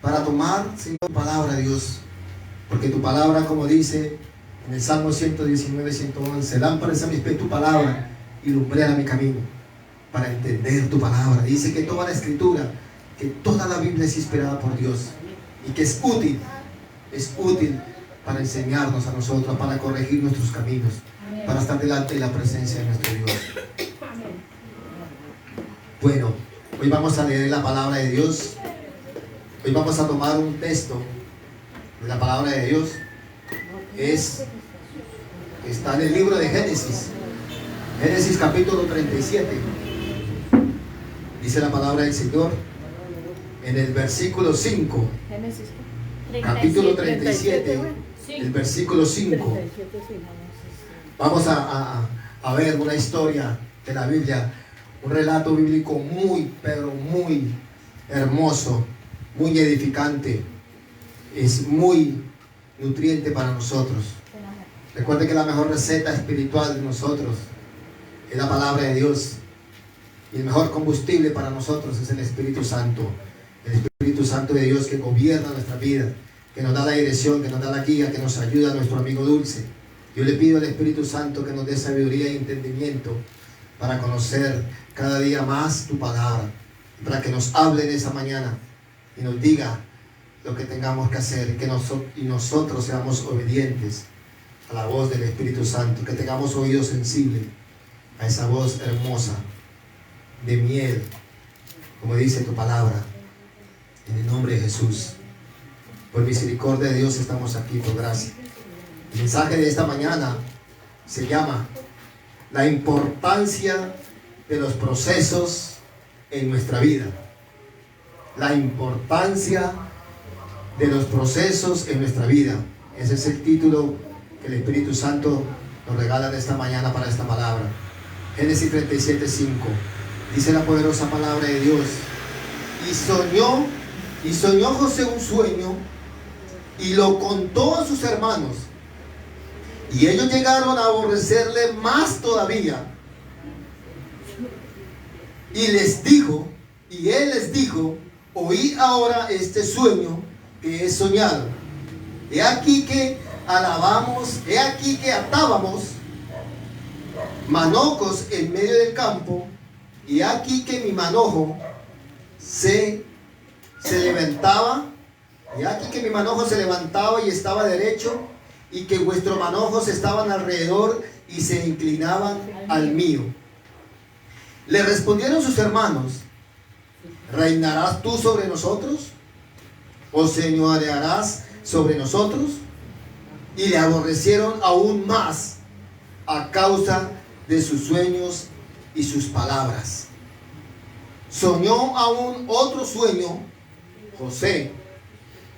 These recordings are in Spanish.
para tomar, Señor, tu palabra, Dios. Porque tu palabra, como dice en el Salmo 119, 111, lámpara es a mis pies tu palabra y lumbrera mi camino. Para entender tu palabra. Dice que toda la escritura, que toda la Biblia es inspirada por Dios y que es útil para enseñarnos a nosotros, para corregir nuestros caminos, para estar delante de la presencia de nuestro Dios. Bueno, hoy vamos a leer la palabra de Dios. Hoy vamos a tomar un texto de la palabra de Dios. Está en el libro de Génesis. Génesis capítulo 37. Dice la palabra del Señor en el versículo 5. Génesis. Capítulo 37, el versículo 5. Vamos a ver una historia de la Biblia, un relato bíblico muy, pero muy hermoso, muy edificante. Es muy nutriente para nosotros. Recuerde que la mejor receta espiritual de nosotros es la palabra de Dios. Y el mejor combustible para nosotros es el Espíritu Santo. El Espíritu Santo de Dios que gobierna nuestra vida, que nos da la dirección, que nos da la guía, que nos ayuda a nuestro amigo dulce. Yo le pido al Espíritu Santo que nos dé sabiduría y entendimiento para conocer cada día más tu palabra, para que nos hable en esa mañana y nos diga lo que tengamos que hacer, y nosotros seamos obedientes a la voz del Espíritu Santo, que tengamos oídos sensibles a esa voz hermosa de miel, como dice tu palabra. En el nombre de Jesús, por misericordia de Dios estamos aquí, por gracia. El mensaje de esta mañana se llama la importancia de los procesos en nuestra vida. La importancia de los procesos en nuestra vida. Ese es el título que el Espíritu Santo nos regala en esta mañana para esta palabra. Génesis 37, 5. Dice la poderosa palabra de Dios: y soñó José un sueño y lo contó a sus hermanos, y ellos llegaron a aborrecerle más todavía, y él les dijo: oí ahora este sueño que he soñado. He aquí que atábamos manojos en medio del campo, y aquí que mi manojo se levantaba, y aquí que mi manojo se levantaba y estaba derecho, y que vuestros manojos estaban alrededor y se inclinaban al mío. Le respondieron sus hermanos: ¿reinarás tú sobre nosotros? ¿O señorearás sobre nosotros? Y le aborrecieron aún más a causa de sus sueños y sus palabras. Soñó aún otro sueño José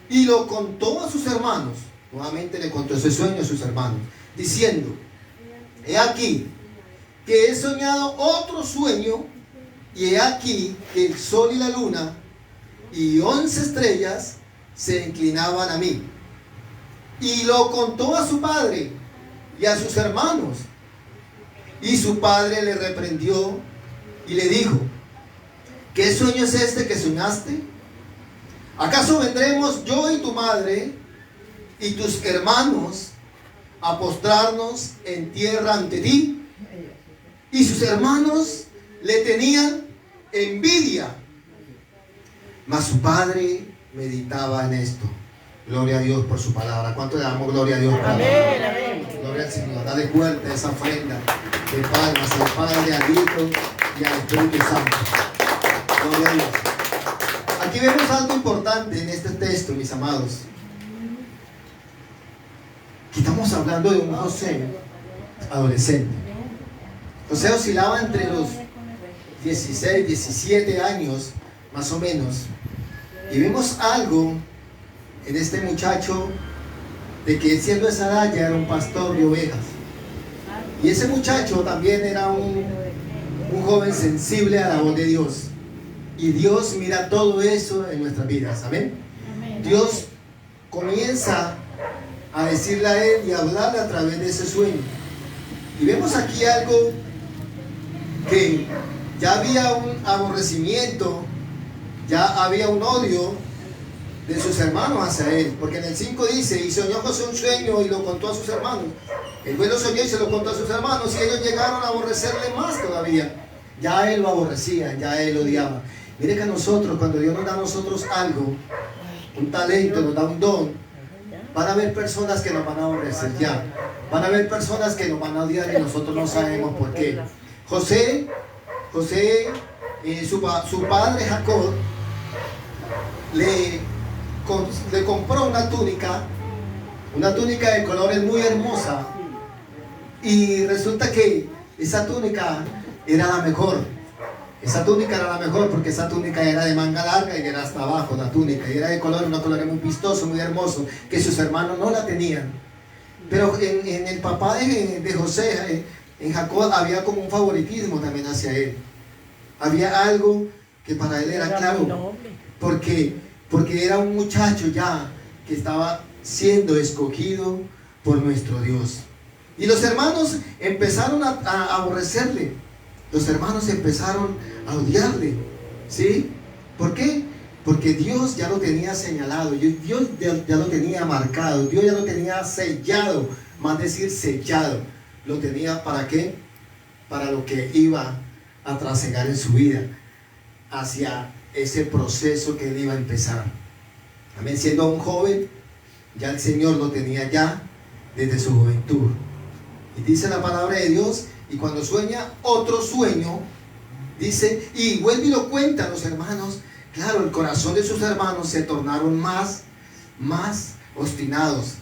y lo contó a sus hermanos. Nuevamente le contó ese sueño a sus hermanos, diciendo: he aquí que he soñado otro sueño, y he aquí que el sol y la luna y 11 estrellas se inclinaban a mí. Y lo contó a su padre y a sus hermanos. Y su padre le reprendió y le dijo: ¿qué sueño es este que soñaste? ¿Acaso vendremos yo y tu madre y tus hermanos a postrarnos en tierra ante ti? Y sus hermanos le tenían envidia, mas su padre meditaba en esto. Gloria a Dios por su palabra. ¿Cuánto le damos gloria a Dios? Amén, amén. Gloria al Señor. Dale fuerte esa ofrenda de palmas al Padre, al Hijo y al Espíritu Santo. Gloria a Dios. Aquí vemos algo importante en este texto, mis amados. Aquí estamos hablando de un José adolescente. José oscilaba entre los 16, 17 años, más o menos. Y vemos algo en este muchacho, de que siendo esa edad ya era un pastor de ovejas. Y ese muchacho también era un joven sensible a la voz de Dios. Y Dios mira todo eso en nuestras vidas. ¿Amén? Dios comienza a decirle a él y a hablarle a través de ese sueño. Y vemos aquí algo, que ya había un aborrecimiento, ya había un odio de sus hermanos hacia él, porque en el 5 dice, y soñó José un sueño y lo contó a sus hermanos. Él fue lo soñó y se lo contó a sus hermanos, y ellos llegaron a aborrecerle más todavía. Ya él lo aborrecía, ya él lo odiaba. Mire que a nosotros, cuando Dios nos da a nosotros algo, un talento, nos da un don, van a haber personas que nos van a aborrecer ya. Van a haber personas que nos van a odiar y nosotros no sabemos por qué. José, su padre Jacob, le compró una túnica de colores muy hermosa, y resulta que esa túnica era la mejor. Esa túnica era la mejor porque esa túnica era de manga larga y era hasta abajo la túnica, y era de color, un color muy vistoso, muy hermoso, que sus hermanos no la tenían. Pero en el papá de José, en Jacob, había como un favoritismo también hacia él. Había algo que para él era claro, porque era un muchacho ya que estaba siendo escogido por nuestro Dios. Y los hermanos empezaron a aborrecerle. Los hermanos empezaron a odiarle. ¿Sí? ¿Por qué? Porque Dios ya lo tenía señalado, Dios ya lo tenía marcado, Dios ya lo tenía sellado, más decir sellado. Lo tenía ¿para qué? Para lo que iba a trasegar en su vida, hacia ese proceso que él iba a empezar. También siendo un joven, ya el Señor lo tenía ya desde su juventud. Y dice la palabra de Dios, y cuando sueña otro sueño, dice, y vuelve y lo cuenta a los hermanos. Claro, el corazón de sus hermanos se tornaron más obstinados,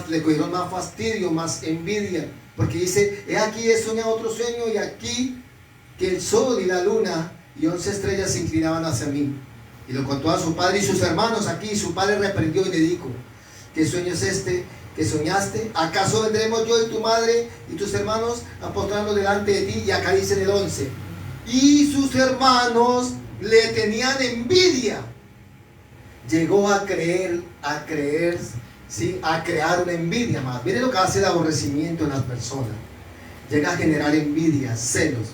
le cogieron más fastidio, más envidia, porque dice, he aquí he soñado otro sueño, y aquí que el sol y la luna y 11 estrellas se inclinaban hacia mí. Y lo contó a su padre y sus hermanos aquí. Su padre reprendió y le dijo, ¿qué sueño es este que soñaste? ¿Acaso vendremos yo y tu madre y tus hermanos a postrarnos delante de ti? Y acá dice en el 11, y sus hermanos le tenían envidia. Llegó a crear una envidia más. Miren lo que hace el aborrecimiento en las personas. Llega a generar envidia, celos,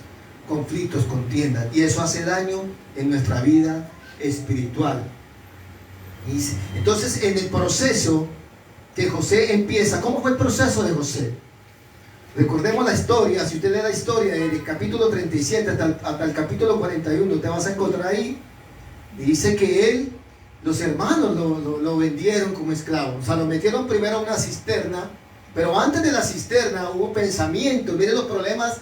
conflictos, contiendas, y eso hace daño en nuestra vida espiritual. Entonces, en el proceso que José empieza, ¿cómo fue el proceso de José? Recordemos la historia. Si usted lee la historia del capítulo 37 hasta el capítulo 41, te vas a encontrar ahí, y dice que los hermanos lo vendieron como esclavo. O sea, lo metieron primero a una cisterna, pero antes de la cisterna hubo pensamientos. Miren los problemas,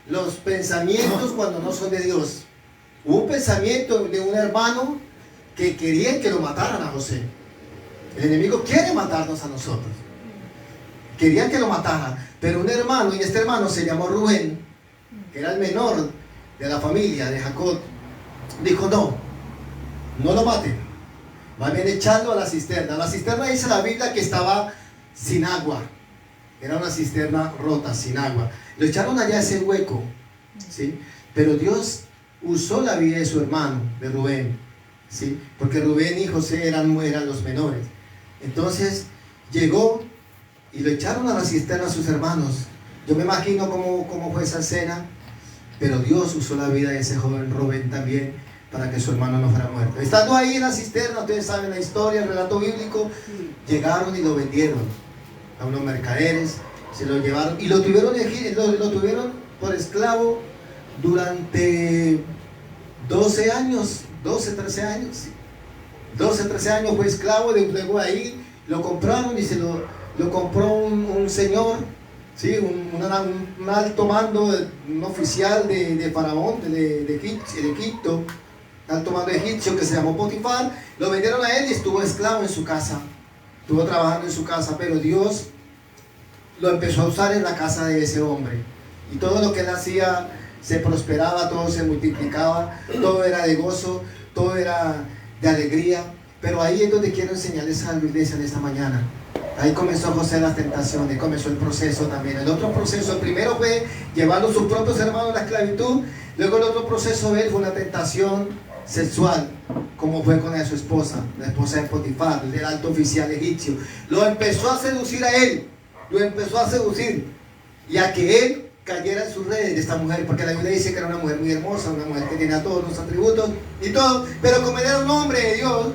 los pensamientos cuando no son de Dios. Hubo un pensamiento de un hermano que querían que lo mataran a José. El enemigo quiere matarnos a nosotros. Querían que lo mataran, pero un hermano, y este hermano se llamó Rubén, que era el menor de la familia de Jacob, dijo, no lo maten, más bien echarlo a la cisterna. La cisterna, dice la Biblia, que estaba sin agua. Era una cisterna rota, sin agua. Lo echaron allá a ese hueco, ¿sí? Pero Dios usó la vida de su hermano, de Rubén, ¿sí? Porque Rubén y José eran los menores. Entonces llegó y lo echaron a la cisterna a sus hermanos. Yo me imagino cómo fue esa escena, pero Dios usó la vida de ese joven Rubén también para que su hermano no fuera muerto. Estando ahí en la cisterna, ustedes saben la historia, el relato bíblico, llegaron y lo vendieron a unos mercaderes, se lo llevaron y lo tuvieron por esclavo durante 12 años, 13 años. 13 años fue esclavo. Luego ahí lo compraron y se lo compró un señor, ¿sí? un alto mando, un oficial de Faraón, de Egipto, alto mando egipcio, que se llamó Potifar. Lo vendieron a él y estuvo esclavo en su casa, estuvo trabajando en su casa, pero Dios lo empezó a usar en la casa de ese hombre, y todo lo que él hacía se prosperaba, todo se multiplicaba, todo era de gozo, todo era de alegría. Pero ahí es donde quiero enseñarles a la iglesia en esta mañana. Ahí comenzó José las tentaciones, comenzó el proceso también. El otro proceso, el primero fue llevando a sus propios hermanos a la esclavitud. Luego el otro proceso de él fue una tentación sexual, como fue con su esposa, la esposa de Potifar, el alto oficial egipcio. Lo empezó a seducir a él, lo empezó a seducir, y a que él cayera en sus redes de esta mujer, porque la Biblia dice que era una mujer muy hermosa, una mujer que tenía todos los atributos y todo, pero como él era un hombre de Dios,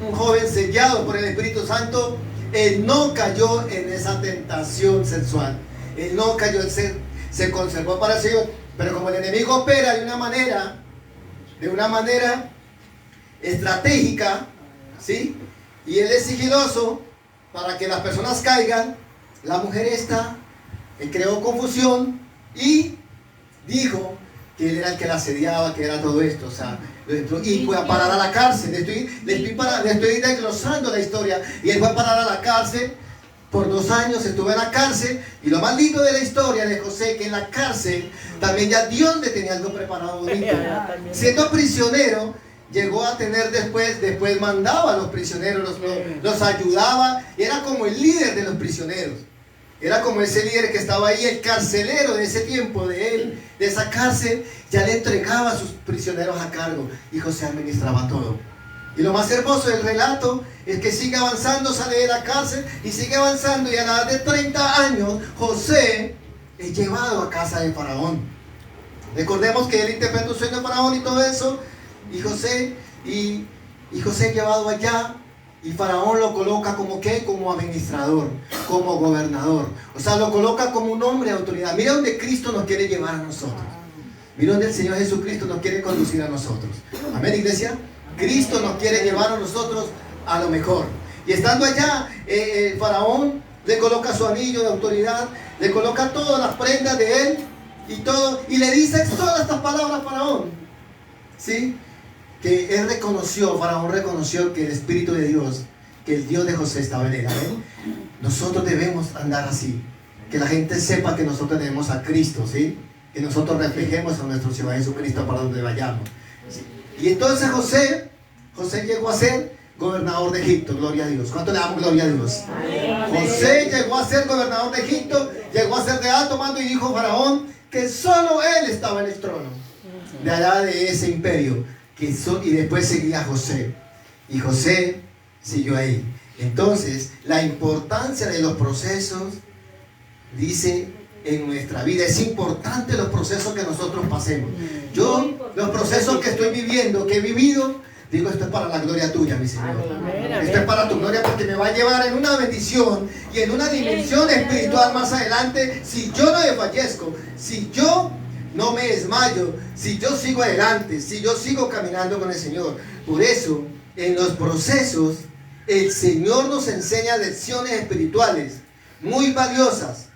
un joven sellado por el Espíritu Santo, él no cayó en esa tentación sexual, él no cayó, él se conservó para el Señor, pero como el enemigo opera de una manera estratégica, ¿sí? Y él es sigiloso para que las personas caigan, la mujer esta creó confusión y dijo que él era el que la asediaba, que era todo esto, o sea, y fue a parar a la cárcel. Le estoy desglosando la historia, y él fue a parar a la cárcel. Por 2 años estuvo en la cárcel, y lo más lindo de la historia de José, que en la cárcel también ya Dios le tenía algo preparado bonito. Siendo prisionero, llegó a tener después mandaba a los prisioneros, los ayudaba, era como el líder de los prisioneros. Era como ese líder que estaba ahí, el carcelero de ese tiempo de él, de esa cárcel, ya le entregaba a sus prisioneros a cargo, y José administraba todo. Y lo más hermoso del relato es que sigue avanzando, sale de la cárcel y sigue avanzando, y a la edad de 30 años, José es llevado a casa de Faraón. Recordemos que él interpreta un sueño de Faraón y todo eso, y José es llevado allá. Y Faraón lo coloca como ¿qué? Como administrador, como gobernador. O sea, lo coloca como un hombre de autoridad. Mira donde Cristo nos quiere llevar a nosotros. Mira donde el Señor Jesucristo nos quiere conducir a nosotros. Amén, iglesia. Cristo nos quiere llevar a nosotros a lo mejor. Y estando allá, Faraón le coloca su anillo de autoridad, le coloca todas las prendas de él y todo. Y le dice todas estas palabras a Faraón. ¿Sí? Que Faraón reconoció que el Espíritu de Dios, que el Dios de José estaba en él. ¿Amén? Nosotros debemos andar así, que la gente sepa que nosotros tenemos a Cristo, ¿sí? Que nosotros reflejemos a nuestro Señor Jesucristo para donde vayamos, ¿sí? Y entonces José llegó a ser gobernador de Egipto, gloria a Dios. ¿Cuánto le damos gloria a Dios? José llegó a ser gobernador de Egipto, llegó a ser de alto mando, y dijo Faraón que solo él estaba en el trono de allá de ese imperio. Y después seguía José, y José siguió ahí. Entonces, la importancia de los procesos, dice, en nuestra vida, es importante los procesos que nosotros pasemos. Yo, los procesos que estoy viviendo, que he vivido, digo, esto es para la gloria tuya, mi Señor. Esto es para tu gloria, porque me va a llevar en una bendición y en una dimensión espiritual más adelante, si yo no desfallezco, si yo no me desmayo, si yo sigo adelante, si yo sigo caminando con el Señor. Por eso, en los procesos, el Señor nos enseña lecciones espirituales muy valiosas,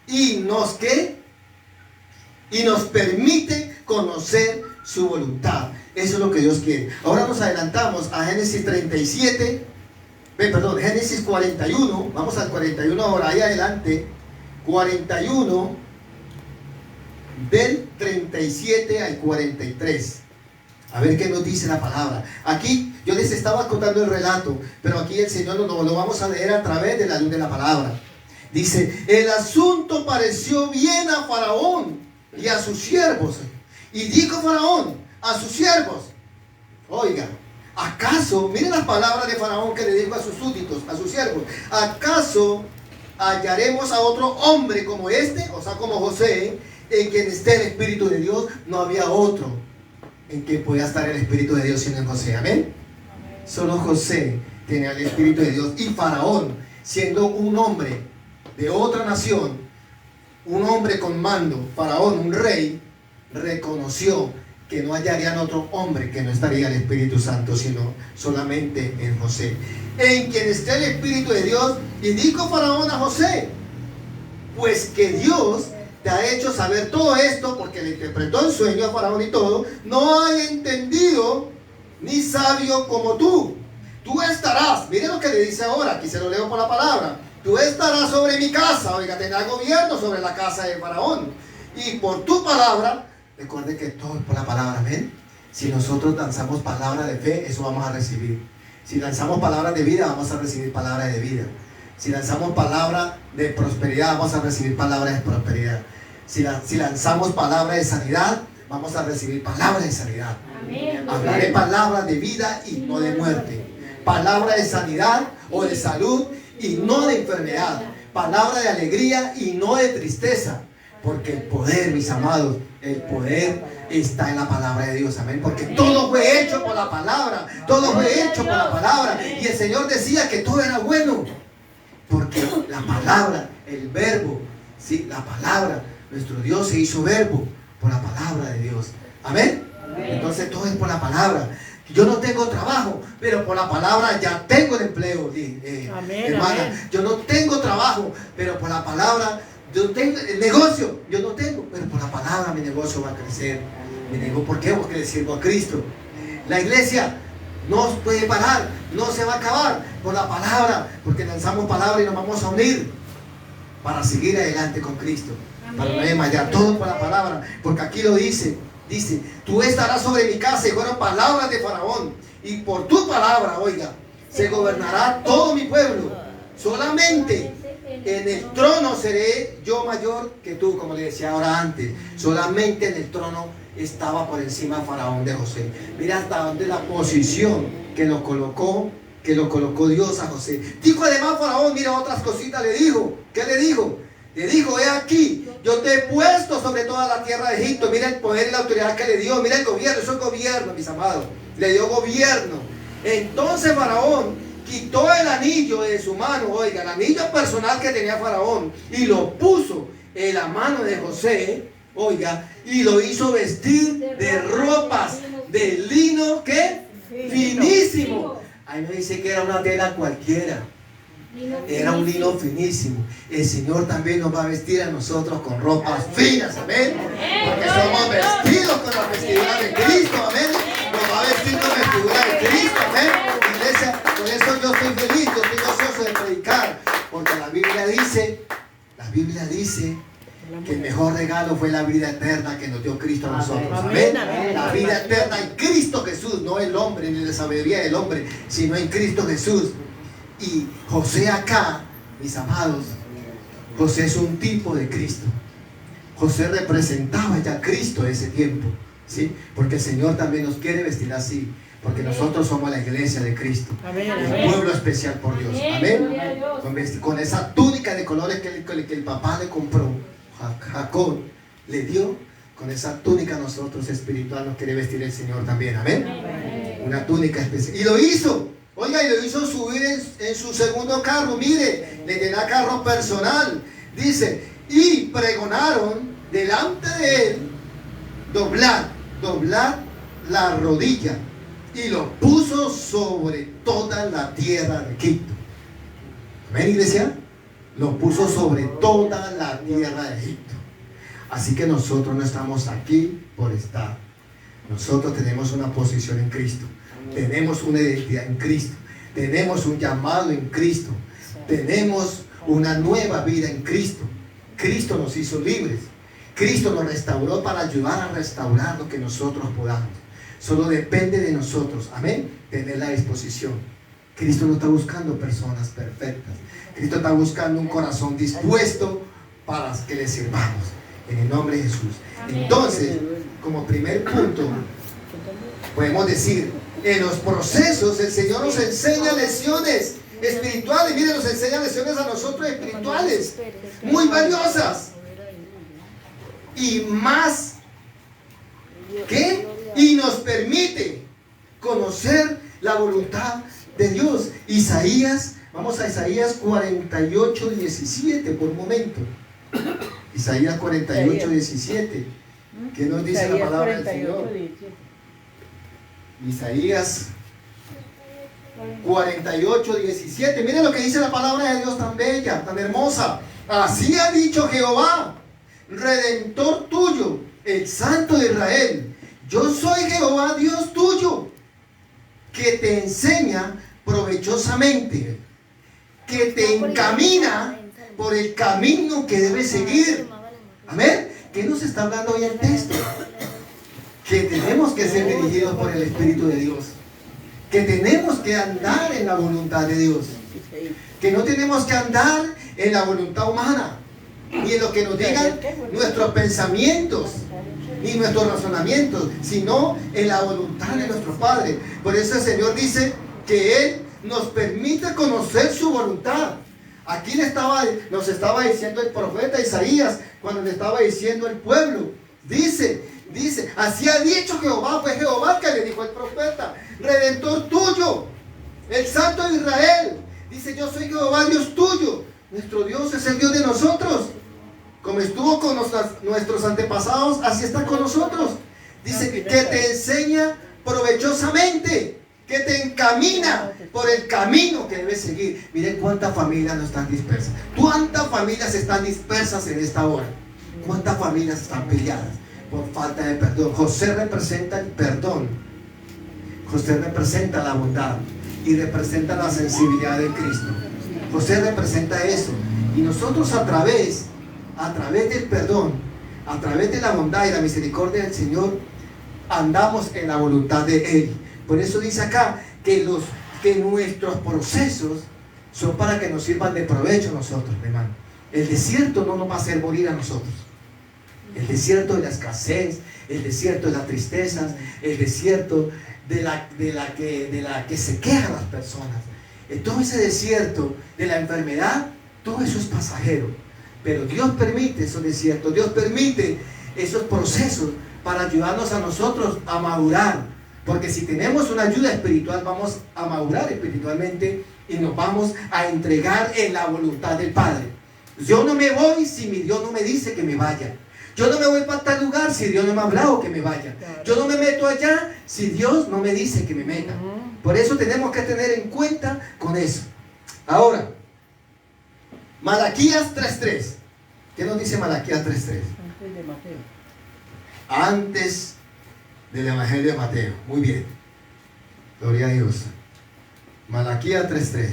y nos permite conocer su voluntad. Eso es lo que Dios quiere. Ahora nos adelantamos a Génesis 41. Vamos al 41 ahora, ahí adelante. 41 del 37 al 43. A ver qué nos dice la palabra. Aquí yo les estaba contando el relato, pero aquí el Señor lo vamos a leer a través de la luz de la palabra. Dice: el asunto pareció bien a Faraón y a sus siervos. Y dijo Faraón a sus siervos: oiga, ¿acaso, miren las palabras de Faraón que le dijo a sus súbditos, a sus siervos, ¿acaso hallaremos a otro hombre como este? O sea, como José, en quien esté el Espíritu de Dios. No había otro en quien podía estar el Espíritu de Dios sino en José. Amén. Solo José tenía el Espíritu de Dios. Y Faraón, siendo un hombre de otra nación, un hombre con mando, Faraón, un rey, reconoció que no hallarían otro hombre que no estaría el Espíritu Santo, sino solamente en José, en quien esté el Espíritu de Dios. Y dijo Faraón a José: pues que Dios te ha hecho saber todo esto, porque le interpretó el sueño a Faraón y todo. No hay entendido ni sabio como tú. Tú estarás, mire lo que le dice ahora, aquí se lo leo por la palabra: tú estarás sobre mi casa. Oiga, tendrás gobierno sobre la casa de Faraón, y por tu palabra. Recuerde que todo es por la palabra. Amén. Si nosotros lanzamos palabras de fe, eso vamos a recibir. Si lanzamos palabras de vida, vamos a recibir palabras de vida. Si lanzamos palabras de prosperidad, vamos a recibir palabras de prosperidad. Si lanzamos palabras de sanidad, vamos a recibir palabras de sanidad. Amén. Hablaré palabras de vida y no de muerte. Palabras de sanidad o de salud y no de enfermedad. Palabra de alegría y no de tristeza. Porque el poder, mis amados, el poder está en la palabra de Dios, amén. Porque todo fue hecho por la palabra, todo fue hecho por la palabra. Y el Señor decía que todo era bueno, porque la palabra, el verbo, sí, la palabra, nuestro Dios se hizo verbo por la palabra de Dios, amén. Entonces todo es por la palabra. Yo no tengo trabajo, pero por la palabra ya tengo el empleo, hermana. Amén. Yo no tengo trabajo, pero por la palabra yo tengo el negocio. Yo no tengo, pero por la palabra mi negocio va a crecer. ¿Por qué? Porque le sirvo a Cristo. La iglesia no puede parar, no se va a acabar por la palabra, porque lanzamos palabra y nos vamos a unir para seguir adelante con Cristo. Amén. Para no desmayar, todo por la palabra, porque aquí lo dice. Dice, tú estarás sobre mi casa, y fueron palabras de Faraón, y por tu palabra, oiga, se gobernará todo mi pueblo. Solamente en el trono seré yo mayor que tú, como le decía ahora antes. Solamente en el trono estaba por encima Faraón de José. Mira hasta dónde la posición que lo colocó Dios a José. Dijo además Faraón, mira otras cositas le dijo. ¿Qué le dijo? Le dijo, he aquí, yo te he puesto sobre toda la tierra de Egipto. Mira el poder y la autoridad que le dio. Mira el gobierno, eso es gobierno, mis amados. Le dio gobierno. Entonces Faraón quitó el anillo de su mano, oiga, el anillo personal que tenía Faraón, y lo puso en la mano de José, oiga, y lo hizo vestir de ropas de lino, ¿qué? Finísimo. Ahí no dice que era una tela cualquiera. Era un lino finísimo. El Señor también nos va a vestir a nosotros con ropas finas, amén. Porque somos vestidos con la vestidura de Cristo, amén. Nos va a vestir con la vestidura de Cristo, amén. Iglesia, por eso yo estoy feliz, yo estoy gozoso de predicar. Porque la Biblia dice que el mejor regalo fue la vida eterna que nos dio Cristo a nosotros, amén. La vida eterna en Cristo Jesús, no el hombre ni la sabiduría del hombre, sino en Cristo Jesús. Y José acá, mis amados, José es un tipo de Cristo. José representaba ya a Cristo ese tiempo, ¿sí? Porque el Señor también nos quiere vestir así, porque nosotros somos la iglesia de Cristo, un pueblo especial por Dios, amén. Con esa túnica de colores que el papá le compró, Jacob le dio, con esa túnica nosotros espiritual nos quiere vestir el Señor también, amén. Una túnica especial. Y lo hizo. Oiga, y lo hizo subir en su segundo carro. Mire, le llenó carro personal. Dice, y pregonaron delante de él, doblar la rodilla. Y lo puso sobre toda la tierra de Egipto. ¿Ven, iglesia? Lo puso sobre toda la tierra de Egipto. Así que nosotros no estamos aquí por estar. Nosotros tenemos una posición en Cristo. Tenemos una identidad en Cristo. Tenemos un llamado en Cristo. Tenemos una nueva vida en Cristo. Cristo nos hizo libres. Cristo nos restauró para ayudar a restaurar lo que nosotros podamos. Solo depende de nosotros, amén, tener la disposición. Cristo no está buscando personas perfectas. Cristo está buscando un corazón dispuesto para que le sirvamos. En el nombre de Jesús. Entonces, como primer punto, podemos decir, en los procesos el Señor nos enseña lecciones espirituales. Mire, nos enseña lecciones a nosotros espirituales muy valiosas. Y más que, y nos permite conocer la voluntad de Dios. Isaías, vamos a Isaías 48, 17 por un momento. Isaías 48, 17. ¿Qué nos dice la palabra del Señor? Isaías 48, 17. Miren lo que dice la palabra de Dios, tan bella, tan hermosa. Así ha dicho Jehová, Redentor tuyo, el Santo de Israel. Yo soy Jehová, Dios tuyo, que te enseña provechosamente, que te encamina por el camino que debes seguir. Amén. ¿Qué nos está hablando hoy el texto? Que tenemos que ser dirigidos por el Espíritu de Dios. Que tenemos que andar en la voluntad de Dios. Que no tenemos que andar en la voluntad humana, ni en lo que nos digan nuestros pensamientos, ni nuestros razonamientos, sino en la voluntad de nuestro Padre. Por eso el Señor dice que Él nos permite conocer su voluntad. Aquí nos estaba diciendo el profeta Isaías, cuando le estaba diciendo al pueblo, dice, así ha dicho Jehová, fue Jehová que le dijo al profeta, Redentor tuyo, el Santo de Israel. Dice, yo soy Jehová, Dios tuyo. Nuestro Dios es el Dios de nosotros. Como estuvo con nuestros antepasados, así está con nosotros. Dice que te enseña provechosamente, que te encamina por el camino que debes seguir. Miren cuántas familias no están dispersas. ¿Cuántas familias están dispersas en esta hora? ¿Cuántas familias están peleadas por falta de perdón? José representa el perdón. José representa la bondad y representa la sensibilidad de Cristo. José representa eso. Y nosotros a través del perdón, a través de la bondad y la misericordia del Señor, andamos en la voluntad de Él. Por eso dice acá que nuestros procesos son para que nos sirvan de provecho a nosotros, hermano. El desierto no nos va a hacer morir a nosotros. El desierto de la escasez, el desierto de las tristezas, el desierto de la que se quejan las personas. Todo ese desierto de la enfermedad, todo eso es pasajero. Pero Dios permite esos desiertos, Dios permite esos procesos para ayudarnos a nosotros a madurar. Porque si tenemos una ayuda espiritual, vamos a madurar espiritualmente y nos vamos a entregar en la voluntad del Padre. Yo no me voy si mi Dios no me dice que me vaya. Yo no me voy para tal lugar si Dios no me ha hablado que me vaya. Yo no me meto allá si Dios no me dice que me meta. Por eso tenemos que tener en cuenta con eso. Ahora, Malaquías 3:3. ¿Qué nos dice Malaquías 3:3? Antes de Mateo. Antes del Evangelio de Mateo. Muy bien. Gloria a Dios. Malaquías 3:3.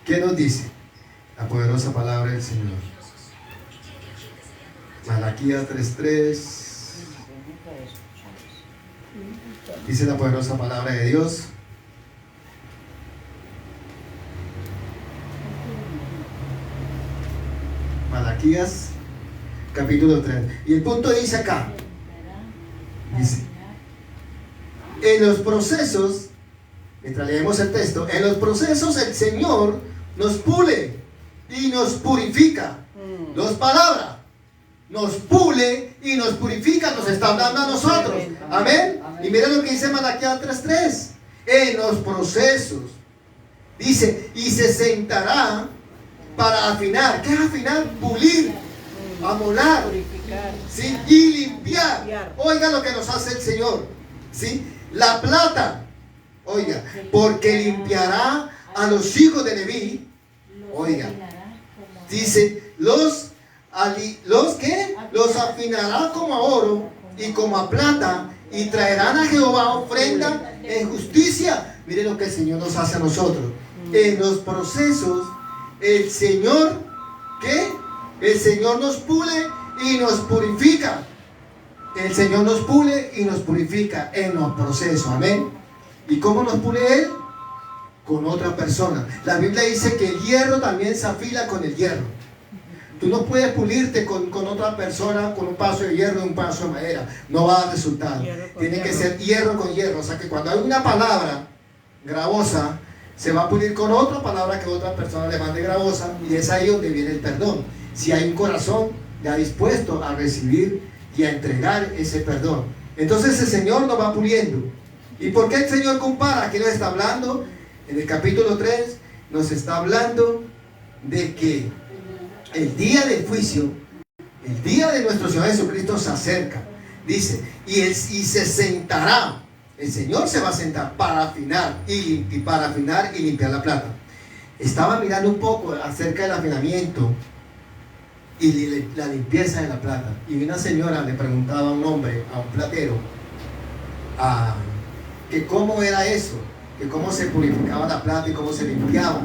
¿Qué nos dice? La poderosa palabra del Señor. Malaquías 3:3. Dice la poderosa palabra de Dios. Malaquías capítulo 3. Y el punto dice acá. Dice, en los procesos, mientras leemos el texto, en los procesos el Señor nos pule y nos purifica. Dos palabras. Nos pule y nos purifica, nos está hablando a nosotros. Amén. Y miren lo que dice Malaquías 3:3. En los procesos. Dice, y se sentará para afinar. ¿Qué es afinar? Pulir, amolar, ¿sí? Y limpiar. Oiga lo que nos hace el Señor, ¿sí? La plata, oiga, porque limpiará a los hijos de Leví. Oiga, dice, los afinará como a oro y como a plata, y traerán a Jehová ofrenda en justicia. Mire lo que el Señor nos hace a nosotros. En los procesos, el Señor, ¿qué? El Señor nos pule y nos purifica. El Señor nos pule y nos purifica en los procesos. Amén. ¿Y cómo nos pule Él? Con otra persona. La Biblia dice que el hierro también se afila con el hierro. Tú no puedes pulirte con otra persona, con un pedazo de hierro y un pedazo de madera. No va a dar resultado. Tiene que ser hierro con hierro. O sea que cuando hay una palabra gravosa, se va a pulir con otra palabra que otra persona le mande gravosa. Y es ahí donde viene el perdón. Si hay un corazón ya dispuesto a recibir y a entregar ese perdón. Entonces el Señor nos va puliendo. ¿Y por qué el Señor compara? Aquí nos está hablando, en el capítulo 3, nos está hablando de que el día del juicio, el día de nuestro Señor Jesucristo se acerca. Dice, y se sentará. El Señor se va a sentar para afinar y limpiar la plata. Estaba mirando un poco acerca del afinamiento y la limpieza de la plata. Y una señora le preguntaba a un hombre, a un platero, que cómo era eso, que cómo se purificaba la plata y cómo se limpiaba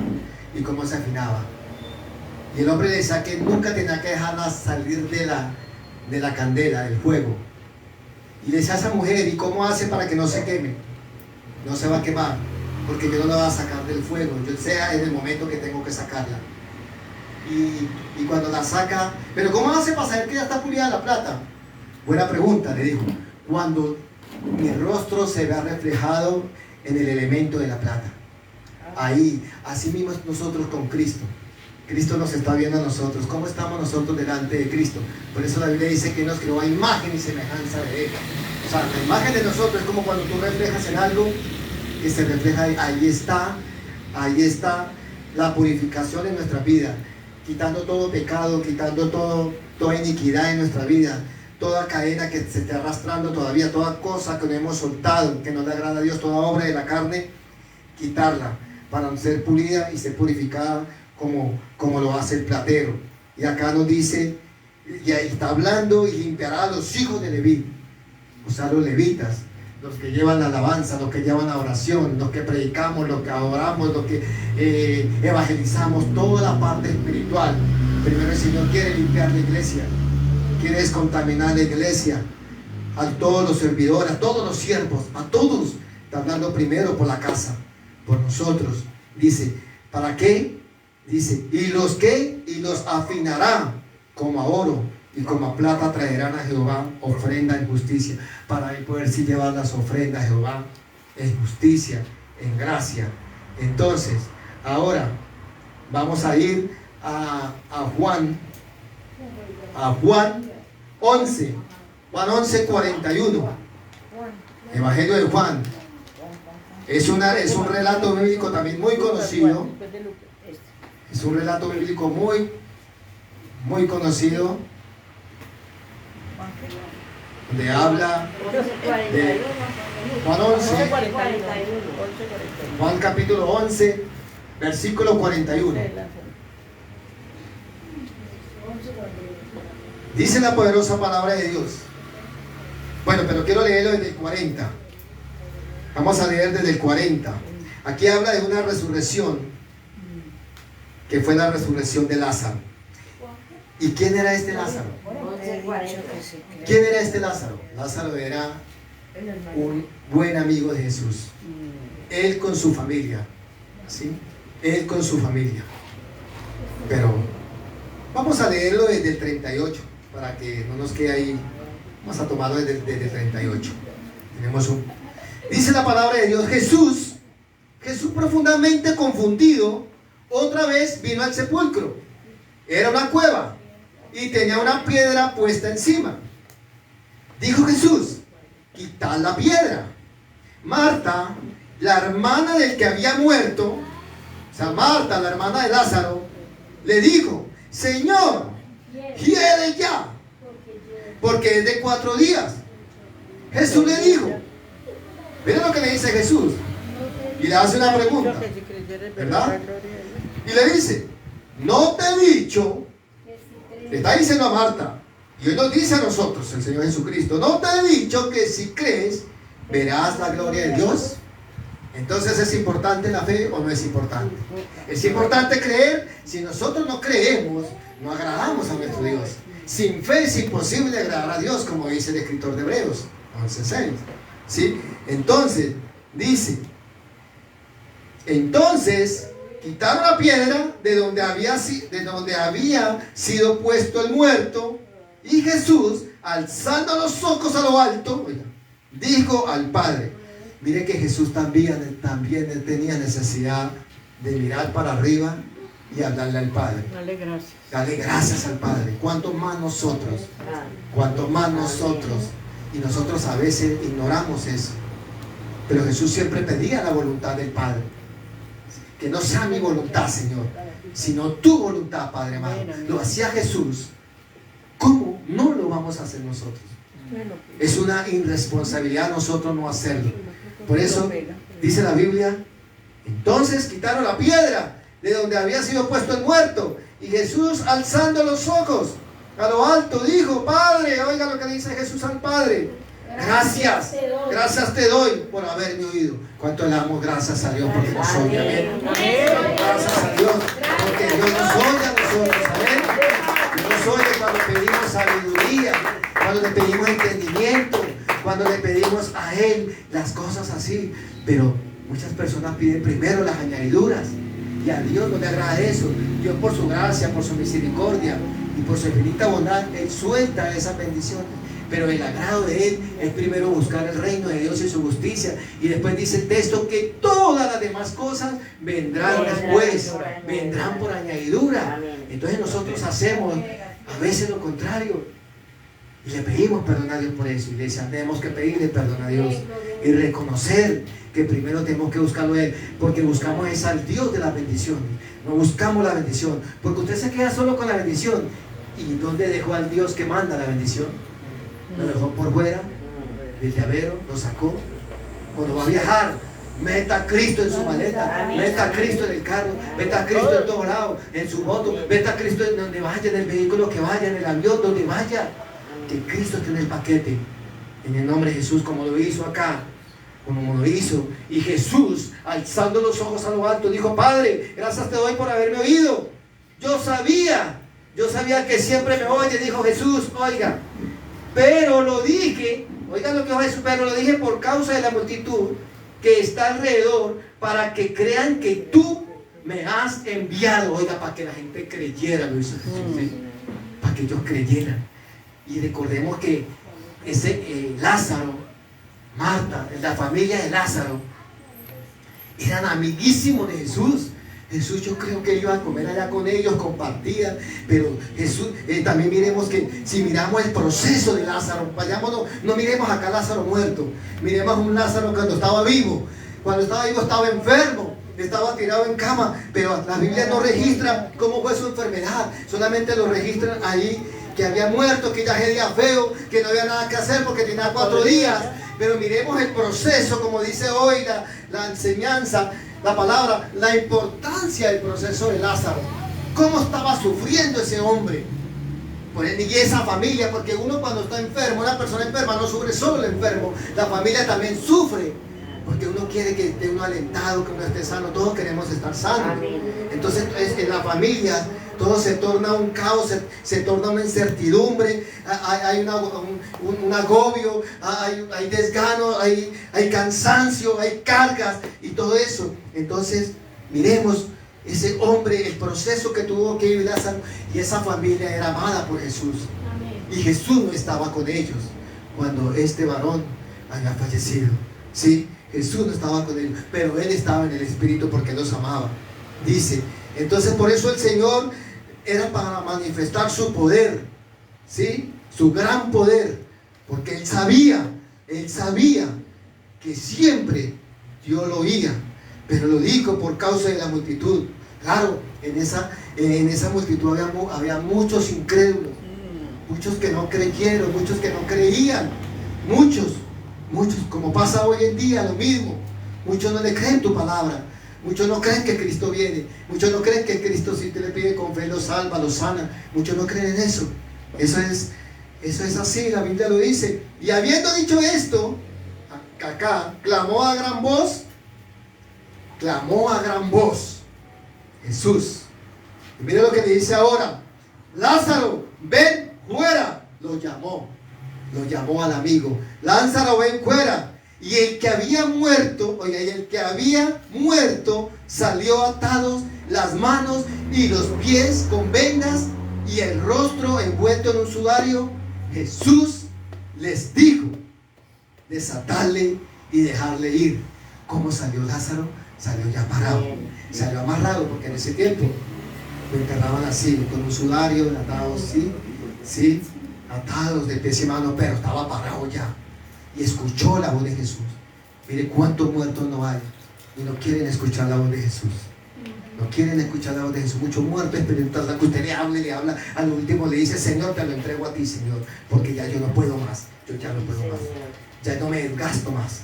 y cómo se afinaba. Y el hombre le decía que nunca tenía que dejarla salir de la candela, del fuego. Y le decía a esa mujer, ¿y cómo hace para que no se queme? No se va a quemar, porque yo no la voy a sacar del fuego. Yo sea en el momento que tengo que sacarla. Y cuando la saca, ¿pero cómo hace para saber que ya está pulida la plata? Buena pregunta, le dijo. Cuando mi rostro se vea reflejado en el elemento de la plata. ahí. Así mismo nosotros con Cristo. Cristo nos está viendo a nosotros. ¿Cómo estamos nosotros delante de Cristo? Por eso la Biblia dice que nos creó a imagen y semejanza de Él. O sea, la imagen de nosotros es como cuando tú reflejas en algo que se refleja ahí. Ahí está la purificación en nuestra vida. Quitando todo pecado, quitando toda iniquidad en nuestra vida. Toda cadena que se esté arrastrando todavía, toda cosa que no hemos soltado, que no le agrada a Dios, toda obra de la carne, quitarla para ser pulida y ser purificada como lo hace el platero. Y acá nos dice, y ahí está hablando, y limpiará a los hijos de Leví, o sea, los levitas, los que llevan la alabanza, los que llevan la oración, los que predicamos, los que adoramos, los que evangelizamos, toda la parte espiritual. Primero el Señor quiere limpiar la iglesia, quiere descontaminar la iglesia, a todos los servidores, a todos los siervos, a todos. Está hablando primero por la casa, por nosotros. Dice, ¿para qué? Dice, y los afinará como a oro y como a plata traerán a Jehová ofrenda en justicia, para poder sí llevar las ofrendas a Jehová en justicia, en gracia. Entonces, ahora vamos a ir a Juan 11, Juan 11, 41. Evangelio de Juan. Es un relato bíblico también muy conocido. Es un relato bíblico muy conocido, donde habla de Juan 11, Juan capítulo 11, versículo 41. Dice la poderosa palabra de Dios. Bueno, pero quiero leerlo desde el 40. Vamos a leer desde el 40. Aquí habla de una resurrección, que fue la resurrección de Lázaro. ¿Y quién era este Lázaro? ¿Quién era este Lázaro? Lázaro era un buen amigo de Jesús. Él con su familia, ¿sí? Él con su familia. Pero vamos a leerlo desde el 38, para que no nos quede ahí. Vamos a tomarlo desde el 38. Dice la palabra de Dios, Jesús profundamente confundido, otra vez vino al sepulcro. Era una cueva y tenía una piedra puesta encima. Dijo Jesús, quitad la piedra. Marta, la hermana del que había muerto, o sea, Marta, la hermana de Lázaro, le dijo, Señor, hiede ya, porque es de 4 días. Jesús le dijo, miren lo que le dice Jesús, y le hace una pregunta, ¿verdad? Y le dice, no te he dicho, le está diciendo a Marta, y hoy nos dice a nosotros, el Señor Jesucristo, no te he dicho que si crees, verás la gloria de Dios. Entonces, ¿es importante la fe o no es importante? Es importante creer. Si nosotros no creemos, no agradamos a nuestro Dios. Sin fe es imposible agradar a Dios, como dice el escritor de Hebreos 11:6. ¿Sí? Entonces, dice, quitaron la piedra de donde había sido puesto el muerto, y Jesús, alzando los ojos a lo alto, dijo al Padre. Mire que Jesús también tenía necesidad de mirar para arriba y hablarle al Padre. Dale gracias al Padre. Cuanto más nosotros. Y nosotros a veces ignoramos eso. Pero Jesús siempre pedía la voluntad del Padre. Que no sea mi voluntad, Señor, sino tu voluntad, Padre amado. Lo hacía Jesús. ¿Cómo no lo vamos a hacer nosotros? Es una irresponsabilidad nosotros no hacerlo. Por eso dice la Biblia, entonces quitaron la piedra de donde había sido puesto el muerto, y Jesús, alzando los ojos a lo alto, dijo, Padre, oiga lo que dice Jesús al Padre, gracias te doy por haberme oído. ¿Cuánto le damos gracias a Dios porque nos oye? Amén. Gracias a Dios porque Dios nos oye a nosotros. Amén. Dios nos oye cuando pedimos sabiduría, cuando le pedimos entendimiento, cuando le pedimos a Él las cosas así. Pero muchas personas piden primero las añadiduras, y a Dios no le agrada eso. Dios, por su gracia, por su misericordia y por su infinita bondad, Él suelta esas bendiciones. Pero el agrado de Él es primero buscar el reino de Dios y su justicia. Y después dice el texto que todas las demás cosas vendrán después, vendrán por añadidura. Entonces nosotros hacemos a veces lo contrario. Y le pedimos perdón a Dios por eso. Iglesia, tenemos que pedirle perdón a Dios y reconocer que primero tenemos que buscarlo a Él, porque buscamos es al Dios de la bendición. No buscamos la bendición, porque usted se queda solo con la bendición. ¿Y dónde dejó al Dios que manda la bendición? Lo dejó por fuera del llavero, lo sacó. Cuando va a viajar, meta a Cristo en su maleta, meta a Cristo en el carro, meta a Cristo en todo lado, en su moto, meta a Cristo en donde vaya, en el vehículo que vaya, en el avión, donde vaya. Que Cristo esté en el paquete, en el nombre de Jesús, como lo hizo acá, como lo hizo. Y Jesús, alzando los ojos a lo alto, dijo: Padre, gracias te doy por haberme oído. Yo sabía que siempre me oye, dijo Jesús. Oiga, pero lo dije, oiga lo que dijo Jesús, pero lo dije por causa de la multitud que está alrededor, para que crean que tú me has enviado. Oiga, para que la gente creyera, lo hizo Jesús, ¿sí? Para que ellos creyeran. Y recordemos que ese Lázaro, Marta, la familia de Lázaro, eran amiguísimos de Jesús. Jesús, yo creo que iba a comer allá con ellos, compartían. Pero Jesús, también miremos que si miramos el proceso de Lázaro, vayámonos, no miremos acá a Lázaro muerto, miremos a un Lázaro cuando estaba vivo. Cuando estaba vivo estaba enfermo, estaba tirado en cama, pero la Biblia no registra cómo fue su enfermedad, solamente lo registran ahí que había muerto, que ya era feo, que no había nada que hacer porque tenía 4 días. Pero miremos el proceso, como dice hoy la enseñanza, la palabra, la importancia del proceso de Lázaro. Cómo estaba sufriendo ese hombre. Y esa familia, porque uno cuando está enfermo, una persona enferma no sufre solo el enfermo, la familia también sufre. Porque uno quiere que esté uno alentado, que uno esté sano, todos queremos estar sanos. Entonces en la familia todo se torna un caos, se torna una incertidumbre, hay un agobio, hay desgano, hay cansancio, hay cargas y todo eso. Entonces miremos ese hombre, el proceso que tuvo que vivir Lázaro, y esa familia era amada por Jesús. Y Jesús no estaba con ellos cuando este varón había fallecido, ¿sí? Jesús no estaba con ellos, pero Él estaba en el Espíritu porque los amaba. Dice, entonces por eso el Señor era para manifestar su poder, ¿sí? Su gran poder, porque Él sabía que siempre Dios lo oía, pero lo dijo por causa de la multitud. Claro, en esa multitud había muchos incrédulos, muchos que no creyeron, muchos que no creían, muchos, como pasa hoy en día, lo mismo. Muchos no le creen tu palabra, muchos no creen que Cristo viene, muchos no creen que Cristo, si te le pide con fe, lo salva, lo sana. Muchos no creen en eso. Eso es así, la Biblia lo dice. Y habiendo dicho esto, acá clamó a gran voz Jesús. Y mire lo que le dice ahora: Lázaro, ven fuera. Lo llamó al amigo: Lázaro, ven fuera. Y el que había muerto, salió atados las manos y los pies con vendas y el rostro envuelto en un sudario. Jesús les dijo: desatarle y dejarle ir. ¿Cómo salió Lázaro? Salió ya parado, salió amarrado, porque en ese tiempo lo enterraban así, con un sudario, atados, sí, atados de pies y manos, pero estaba parado ya. Y escuchó la voz de Jesús. Mire cuántos muertos no hay y no quieren escuchar la voz de Jesús. No quieren escuchar la voz de Jesús. Muchos muertos espirituales que usted le habla, al último le dice: Señor, te lo entrego a ti, Señor, porque ya yo no puedo más. Yo ya no puedo más. Ya no me desgasto más.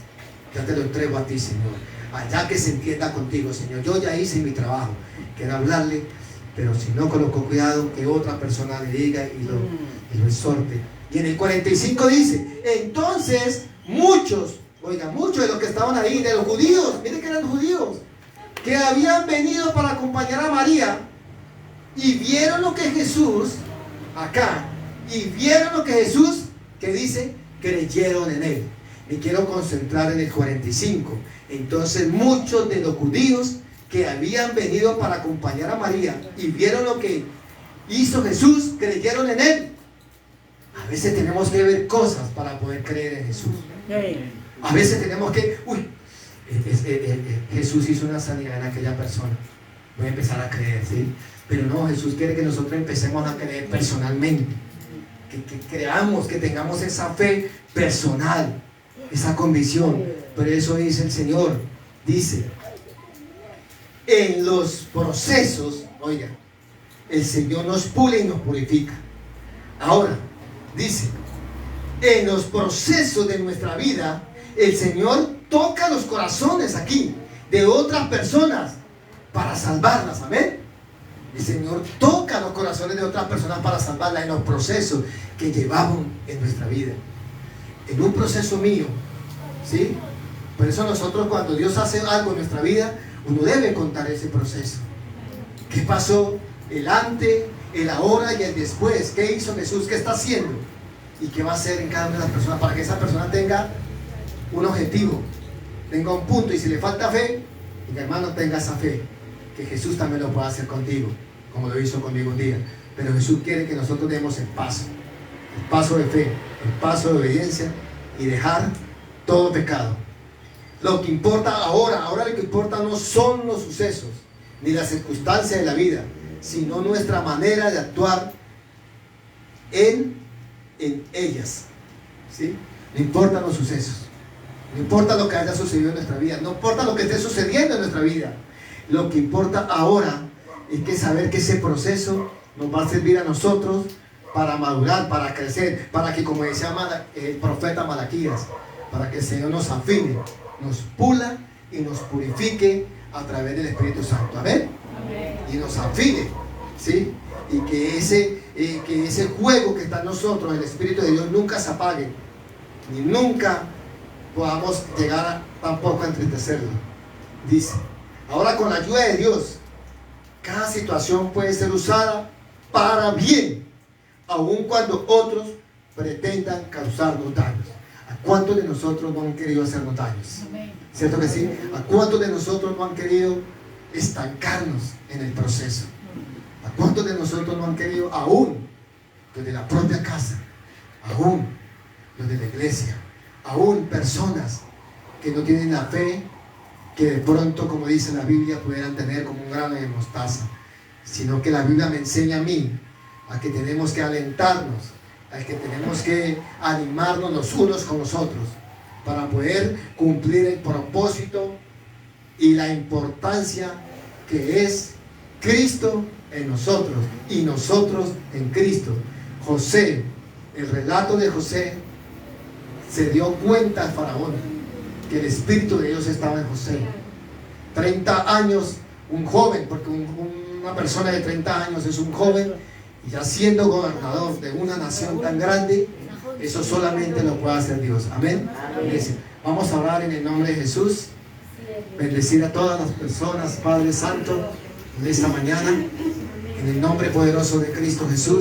Ya te lo entrego a ti, Señor. Allá que se entienda contigo, Señor. Yo ya hice mi trabajo, que era hablarle, pero si no coloco cuidado, que otra persona le diga y lo exhorte. Y en el 45 dice: entonces muchos de los que estaban ahí, de los judíos, miren que eran judíos, que habían venido para acompañar a María, y vieron lo que Jesús, que dice, creyeron en Él. Me quiero concentrar en el 45. Entonces muchos de los judíos que habían venido para acompañar a María y vieron lo que hizo Jesús, creyeron en Él. A veces tenemos que ver cosas para poder creer en Jesús. A veces tenemos que, Jesús hizo una sanidad en aquella persona, voy a empezar a creer, ¿sí? Pero no, Jesús quiere que nosotros empecemos a creer personalmente, que creamos, que tengamos esa fe personal, esa convicción. Por eso dice el Señor, dice, en los procesos, oiga, el Señor nos pule y nos purifica. Ahora, dice, en los procesos de nuestra vida, el Señor toca los corazones aquí de otras personas para salvarlas, amén. El Señor toca los corazones de otras personas para salvarlas en los procesos que llevamos en nuestra vida. En un proceso mío, ¿sí? Por eso nosotros, cuando Dios hace algo en nuestra vida, uno debe contar ese proceso. ¿Qué pasó? El antes, el ahora y el después. ¿Qué hizo Jesús? ¿Qué está haciendo? ¿Y qué va a hacer en cada una de las personas para que esa persona tenga un objetivo, tenga un punto? Y si le falta fe, y que hermano tenga esa fe, que Jesús también lo pueda hacer contigo, como lo hizo conmigo un día. Pero Jesús quiere que nosotros demos el paso de fe, el paso de obediencia y dejar todo pecado. Lo que importa ahora lo que importa no son los sucesos ni las circunstancias de la vida, sino nuestra manera de actuar en ellas, ¿sí? No importan los sucesos, no importa lo que haya sucedido en nuestra vida, no importa lo que esté sucediendo en nuestra vida. Lo que importa ahora es que saber que ese proceso nos va a servir a nosotros para madurar, para crecer, para que, como decía el profeta Malaquías, para que el Señor nos afine, nos pula y nos purifique a través del Espíritu Santo. Amén. Amén. Y nos afine, ¿sí? Y que ese juego que está en nosotros, el Espíritu de Dios, nunca se apague, ni nunca podamos llegar tampoco a entristecerlo. Dice, ahora con la ayuda de Dios, cada situación puede ser usada para bien, aun cuando otros pretendan causarnos daños. ¿A cuántos de nosotros no han querido hacernos daños? ¿Cierto que sí? ¿A cuántos de nosotros no han querido estancarnos en el proceso? ¿A cuántos de nosotros no han querido, aún desde la propia casa, aún desde la iglesia, aún personas que no tienen la fe que de pronto, como dice la Biblia, pudieran tener como un grano de mostaza? Sino que la Biblia me enseña a mí a que tenemos que alentarnos, a que tenemos que animarnos los unos con los otros para poder cumplir el propósito y la importancia que es Cristo en nosotros y nosotros en Cristo. José, el relato de José, se dio cuenta al faraón que el Espíritu de Dios estaba en José. 30 años, un joven, porque una persona de 30 años es un joven, y ya siendo gobernador de una nación tan grande, eso solamente lo puede hacer Dios. Amén. Vamos a orar en el nombre de Jesús, bendecir a todas las personas, Padre Santo, en esta mañana, en el nombre poderoso de Cristo Jesús.